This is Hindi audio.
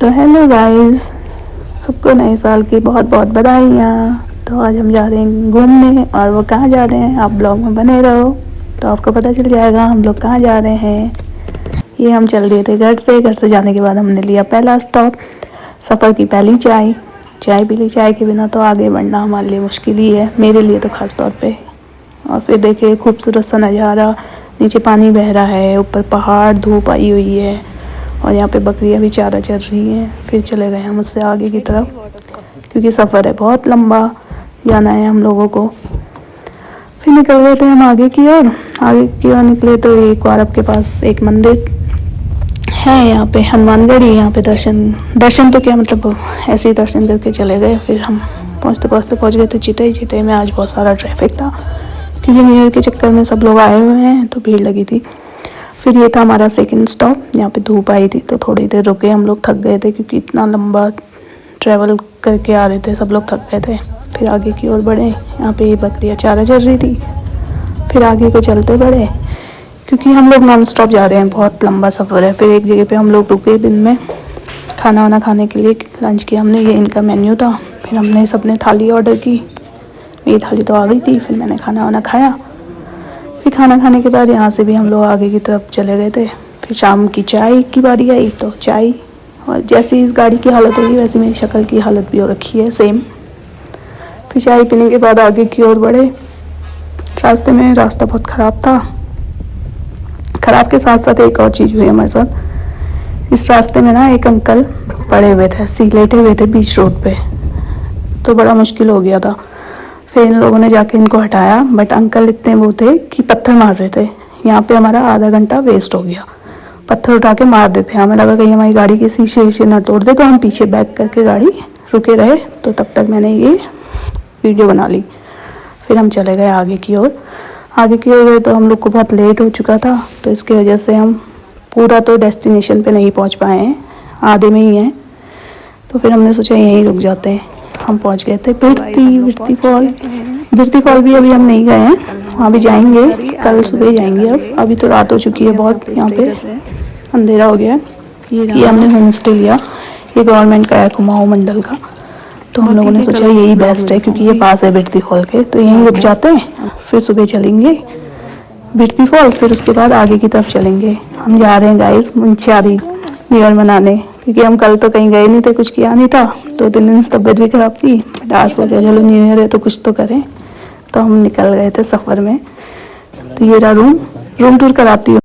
तो हेलो गाइस, सबको नए साल की बहुत बहुत बधाइयाँ। तो आज हम जा रहे हैं घूमने, और वो कहाँ जा रहे हैं आप ब्लॉग में बने रहो तो आपको पता चल जाएगा हम लोग कहाँ जा रहे हैं। ये हम चल दिए थे घर से जाने के बाद हमने लिया पहला स्टॉप, सफ़र की पहली चाय पी ली। चाय के बिना तो आगे बढ़ना हमारे लिए मुश्किल ही है, मेरे लिए तो ख़ास तौर पे। और फिर देखिए खूबसूरत सा नज़ारा, नीचे पानी बह रहा है, ऊपर पहाड़, धूप आई हुई है और यहाँ पे बकरियाँ भी चारा चर रही हैं। फिर चले गए हम उससे आगे की तरफ, क्योंकि सफ़र है बहुत लंबा, जाना है हम लोगों को। फिर निकल गए थे हम आगे की ओर निकले तो एक बार आपके पास एक मंदिर है यहाँ पे, हनुमानगढ़ी। यहाँ पे दर्शन तो क्या मतलब ऐसे ही दर्शन करके चले गए। फिर हम पहुँच गए थे चितई में। आज बहुत सारा ट्रैफिक था क्योंकि न्यू ईयर के चक्कर में सब लोग आए हुए हैं तो भीड़ लगी थी। फिर ये था हमारा सेकंड स्टॉप। यहाँ पे धूप आई थी तो थोड़ी देर रुके, हम लोग थक गए थे क्योंकि इतना लंबा ट्रैवल करके आ रहे थे, सब लोग थक गए थे। फिर आगे की ओर बढ़े, यहाँ पे ये बकरियाँ चारा चर रही थी। फिर आगे को चलते बढ़े क्योंकि हम लोग नॉन स्टॉप जा रहे हैं, बहुत लंबा सफ़र है। फिर एक जगह पे हम लोग रुके दिन में खाना वाना खाने के लिए, लंच किया हमने। ये इनका मेन्यू था। फिर हमने सबने थाली ऑर्डर की, मेरी थाली तो आ गई थी। फिर मैंने खाना वाना खाया। फिर खाना खाने के बाद यहाँ से भी हम लोग आगे की तरफ चले गए थे। फिर शाम की चाय की बारी आई तो चाय, और जैसी इस गाड़ी की हालत होगी वैसे मेरी शक्ल की हालत भी हो रखी है सेम। फिर चाय पीने के बाद आगे की ओर बढ़े। रास्ते में रास्ता बहुत ख़राब था। ख़राब के साथ साथ एक और चीज़ हुई हमारे साथ। इस रास्ते में ना एक अंकल पड़े हुए थे, लेटे हुए थे बीच रोड पे, तो बड़ा मुश्किल हो गया था। फिर इन लोगों ने जाके इनको हटाया, बट अंकल इतने वो थे कि पत्थर मार रहे थे। यहाँ पे हमारा आधा घंटा वेस्ट हो गया, पत्थर उठा के मार देते हैं। हमें लगा कहीं हमारी गाड़ी के शीशे ना तोड़ दे, तो हम पीछे बैक करके गाड़ी रुके रहे। तो तब तक मैंने ये वीडियो बना ली। फिर हम चले गए आगे की ओर गए तो हम लोग को बहुत लेट हो चुका था, तो इसकी वजह से हम पूरा तो डेस्टिनेशन पे नहीं पहुँच पाए हैं, आधे में ही हैं। तो फिर हमने सोचा यहीं रुक जाते हैं। हम पहुँच गए थे बिरती फॉल भी अभी हम नहीं गए हैं, वहाँ भी जाएंगे, कल सुबह जाएंगे। अब अभी तो रात हो चुकी है बहुत, यहाँ पे अंधेरा हो गया है। ये हमने होम स्टे लिया, ये गवर्नमेंट का है कुमाऊं मंडल का। तो हम लोगों ने सोचा यही बेस्ट है क्योंकि ये पास है बिरती फॉल के, तो यहीं रुक जाते हैं। फिर सुबह चलेंगे बिरती फॉल, फिर उसके बाद आगे की तरफ चलेंगे। हम जा रहे हैं गाइस मुंशियारी न्यू ईयर मनाने, क्योंकि हम कल तो कहीं गए नहीं थे, कुछ किया नहीं था। 2-3 दिन से तबीयत भी ख़राब थी, बट आज सोचा चलो न्यू ईयर है तो कुछ तो करें। तो हम निकल गए थे सफ़र में। तो ये रहा रूम टूर कराती हूँ।